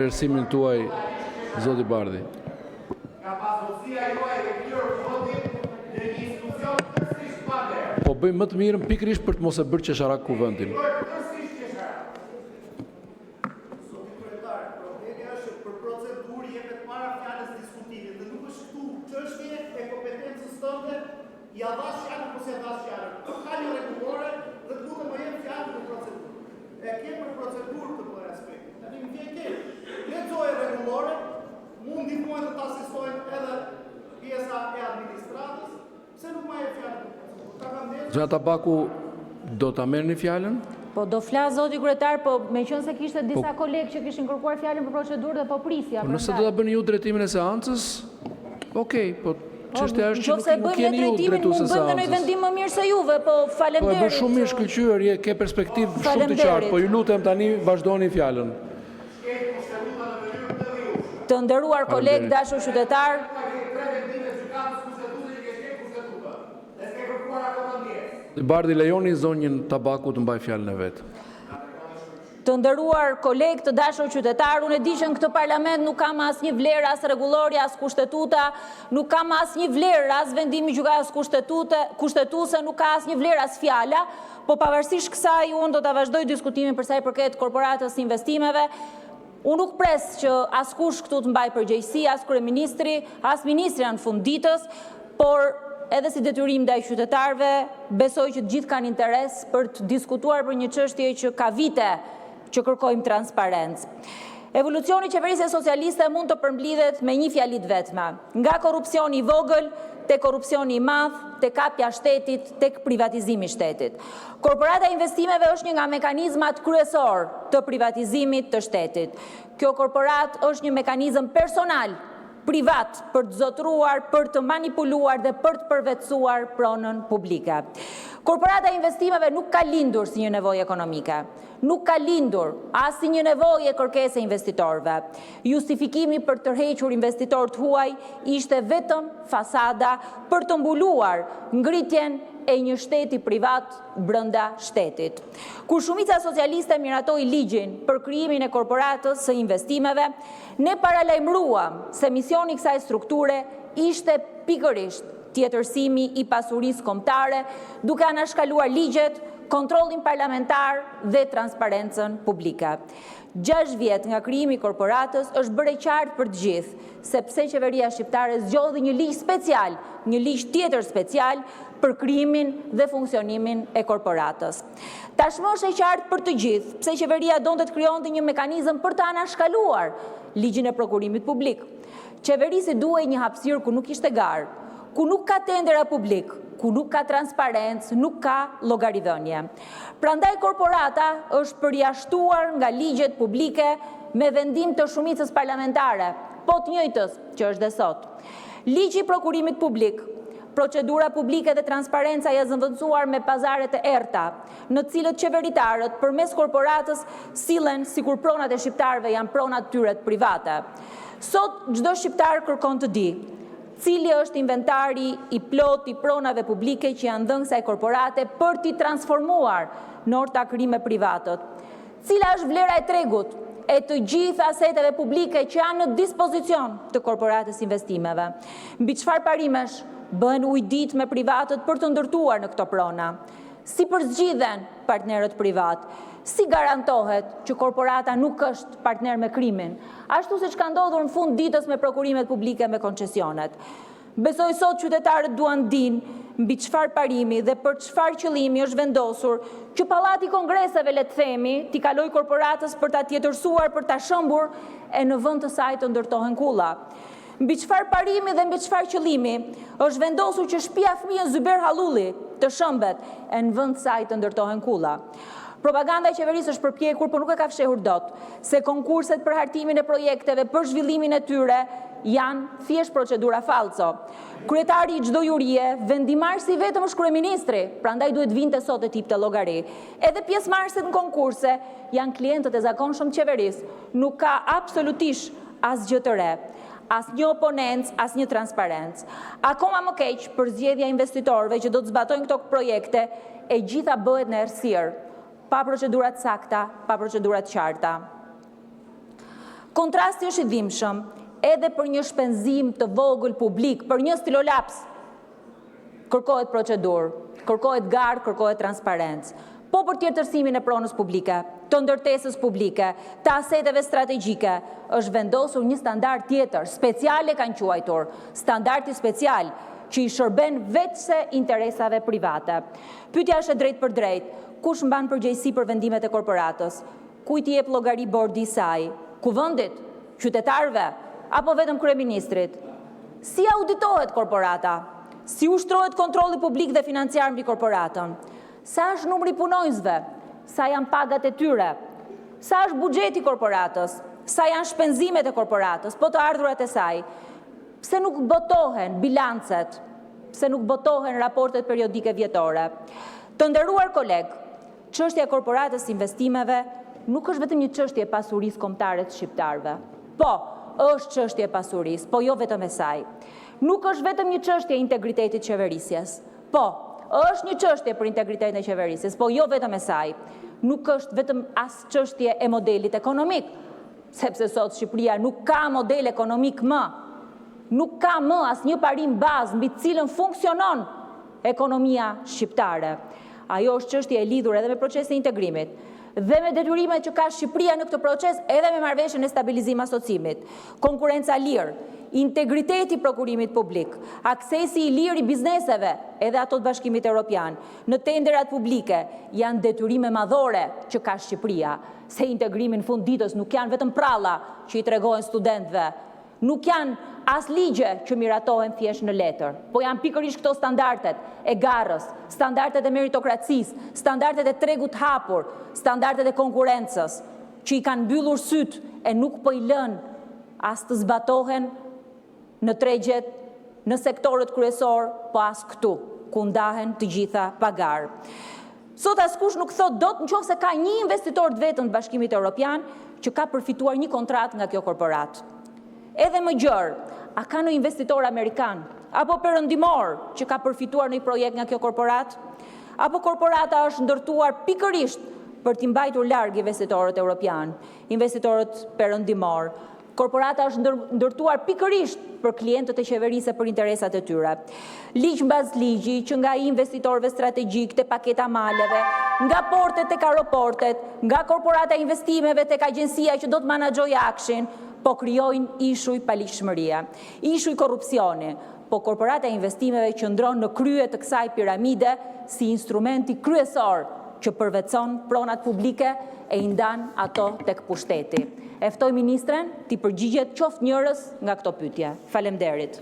Vlerësimin tuaj, zoti Bardhi. Nga pasojësia juaj e këtyre votit në një institucion tërësisht pander. Po bëjmë më të mirën pikërisht për të mos e bërë qesharak kuvendin. Tërësisht qesharak. Zoti kryetar, problemi është për procedurë jepet para fjalës diskutimit dhe nuk është këtu çështje e kompetencës tënde, ja dhash fjalën ose ja dhash fjalën. Ka një rregullore dhe duhet më jep fjalën për procedurë. E ke për procedurë të bëj aspekt. Tani më vjen keq. Lexoj rregullore, mund ndihmojnë të asistojnë edhe pjesa e administratës, pse nuk më jep fjalën? Zona Tabaku, do ta merrni fjalën? Po do flas zoti kryetar, po meqense kishte disa kolegë që kishin kërkuar fjalën për procedurë dhe po prisja. Po nëse do ta bëni ju drejtimin e seancës, okay, po çështja është që nuk jeni ju drejtues së seancës. Bëjmë ndonjë vendim më mirë se juve, po faleminderit. Po bën shumë mirë shkëlqyer, ke perspektivë shumë të qartë, po ju lutem tani vazhdoni fjalën. Të nderuar kolegë, dashur qytetar, Bardhi, lejoni zonjën Tabaku të mbaj fjalën e vet. të nderuar kolegë, të dashur qytetar, unë e di që në këtë parlament nuk kam asnjë vlerë, as rregullori, as kushtetuta, nuk kam asnjë vlerë, as vendimi gjykatës kushtetuese, nuk ka asnjë vlerë as fjala, po pavarësisht kësaj unë do ta vazhdoj diskutimin për sa i përket korporatës investimeve. Unë nuk pres që askush këtu të mbaj përgjegjësi, as kryeministri, as ministrja në fund ditës, por edhe si detyrim ndaj qytetarëve, besoj që të gjithë kanë interes për të diskutuar për një çështje që ka vite që kërkojmë transparencë. Evolucioni i qeverisë socialiste mund të përmbledhet me një fjali të vetme, nga korrupsioni i vogël te korrupsioni i madh, te kapja e shtetit, tek privatizimi i shtetit. Korporata e investimeve është një nga mekanizmat kryesor të privatizimit të shtetit. Kjo korporat është një mekanizëm personal, privat, për të zotruar, për të manipuluar dhe për të përvetësuar pronën publike. Korporata e investimeve nuk ka lindur si një nevojë ekonomike, nuk ka lindur as si një nevojë e kërkesë e investitorëve. Justifikimi për të tërhequr investitorët huaj ishte vetëm fasada për të mbuluar ngritjen e një shteti privat brenda shtetit. Kur shumica socialiste miratoi ligjin për krijimin e korporatës së investimeve, ne paralajmëruam se misioni i kësaj strukture ishte pikërisht tjetërsimi i pasurisë kombëtare, duke anashkaluar ligjet, kontrollin parlamentar dhe transparencën publike. 6 vjet nga krijimi i korporatës është bërë e qartë për të gjithë, sepse qeveria shqiptare zgjodhi një ligj special, një ligj tjetër special për krijimin dhe funksionimin e korporatës. Tashmë është e qartë për të gjithë, pse qeveria donte të krijonte një mekanizëm për të anashkaluar ligjin e prokurimit publik. Qeverisi duhej një hapësirë ku nuk ishte garë, ku nuk ka tendera publik, ku nuk ka transparencë, nuk ka llogaridhënie. Prandaj korporata është përjashtuar nga ligjet publike me vendim të shumicës parlamentare, po të njëjtës që është dhe sot. Ligji i prokurimit publik, procedura publike dhe transparenca janë zëvendësuar me pazaret e errta, në të cilët qeveritarët përmes korporatës sillen sikur pronat e shqiptarëve janë pronat tyre private. Sot çdo shqiptar kërkon të di cili është inventari i plot i pronave publike që janë dhënë kësaj korporate për t'i transformuar në ortakrime privatët. Cila është vlera e tregut e të gjithë aseteve publike që janë në dispozicion të korporatës investimeve. Mbi çfarë parimesh bën ujdit me privatët për të ndërtuar në këto prona? Si përzgjidhen partnerët privat? Si garantohet që korporata nuk është partner me krimin, ashtu siç ka ndodhur në fund ditës me prokurimet publike me koncesionet. Besoj sot qytetarët duan dinë mbi çfarë parimi dhe për çfarë qëllimi është vendosur që Pallati i Kongreseve, le të themi, t'i kaloj korporatës për ta tjetërsuar, për ta shëmbur e në vend të saj të ndërtohen kulla. Mbi çfarë parimi dhe mbi çfarë qëllimi është vendosur që shtëpia fëmijës Zyber Hallulli të shëmbet e në vend të saj të ndërtohen kulla. Propaganda e qeverisë është përpjekur, por nuk e ka fshehur dot, se konkurset për hartimin e projekteve për zhvillimin e tyre janë thjesht procedura falso. Kryetari i çdo jurie, vendimarrësi vetëm është kryeministri, prandaj duhet vinte sot e tipte llogari. Edhe pjesëmarrësit në konkurse janë klientët e zakonshëm të qeverisë. Nuk ka absolutisht asgjë të re, asnjë oponencë, asnjë transparencë. Akoma më keq për zgjedhja e investitorëve që do të zbatojnë këto projekte, e gjitha bëhet në errësirë, pa procedurat sakta, pa procedurat qarta. Kontrasti është i dhimbshëm edhe për një shpenzim të vogël publik, për një stilolaps. Kërkohet procedurë, kërkohet garë, kërkohet transparencë. Po për tjetërsimin e pronës publike, të ndërtesës publike, të aseteve strategjike, është vendosur një standard tjetër, speciale kanë quajtur, standardi special, që i shërben vetëse interesave private. Pyetja është e drejtë për drejtë, kush mban përgjegjësi për vendimet e korporatës? Kujt i jep llogari bordi i saj? Kuvendit, qytetarëve, apo vetëm kryeministrit? Si auditohet korporata? Si ushtrohet kontrolli publik dhe financiar mbi korporatën? Sa është numri punonjësve? Sa janë pagat e tyre? Sa është buxheti i korporatës? Sa janë shpenzimet e korporatës, po të ardhurat e saj? Pse nuk botohen bilancet? Pse nuk botohen raportet periodike vjetore? Të nderuar koleg, çështja e korporatës investimeve nuk është vetëm një çështje e pasurisë kombëtare të shqiptarëve. Po, është çështje e pasurisë, po jo vetëm e saj. Nuk është vetëm një çështje e integritetit qeverisjes. Po, është një çështje për integritetin e qeverisjes, po jo vetëm e saj. Nuk është vetëm as çështje e modelit ekonomik, sepse sot Shqipëria nuk ka model ekonomik më. Nuk ka më asnjë parim bazë mbi të cilën funksionon ekonomia shqiptare. Ajo është çështje e lidhur edhe me procesin e integrimit dhe me detyrimet që ka Shqipëria në këtë proces edhe me marrëveshjen e stabilizim asocimit, konkurenca lirë, integriteti i prokurimit publik, aksesi i lirë i bizneseve, edhe ato të Bashkimit Evropian, në tenderat publike, janë detyrime madhore që ka Shqipëria, se integrimi në fund ditës nuk janë vetëm pralla që i tregojnë studentëve, nuk janë as ligje që miratohen thjesht në letër, po janë pikërisht këto standardet e garës, standardet e meritokracisë, standardet e tregut hapur, standardet e konkurrencës, që i kanë mbyllur syt e nuk po i lën as të zbatohen në tregjet, në sektorët kryesor, po as këtu, ku ndahen të gjitha pagar. Sot askush nuk thot dot nëse ka një investitor të vetëm të Bashkimit Evropian që ka përfituar një kontratë nga kjo korporat. Edhe më gjërë, a ka në investitor amerikan, apo perëndimor që ka përfituar një projekt nga kjo korporat? Apo korporata është ndërtuar pikërisht për t'i mbajtur larg investitorët europian, investitorët perëndimor? Korporata është ndërtuar pikërisht për klientët e qeverisë për interesat e tyre. Ligj mbas ligji që nga investitorëve strategjik te paketa maleve, nga portet tek aeroportet, nga korporata e investimeve tek agjencia që do të menaxhojë akshin, po krijojnë ishuj paligjshmëria, ishuj korrupsioni, po korporata e investimeve qëndron në krye të kësaj piramide si instrumenti kryesor që përvetëson pronat publike e i ndan ato tek pushteti. E ftoj ministren t'i përgjigjet qoftë njërës nga këto pyetje. Faleminderit.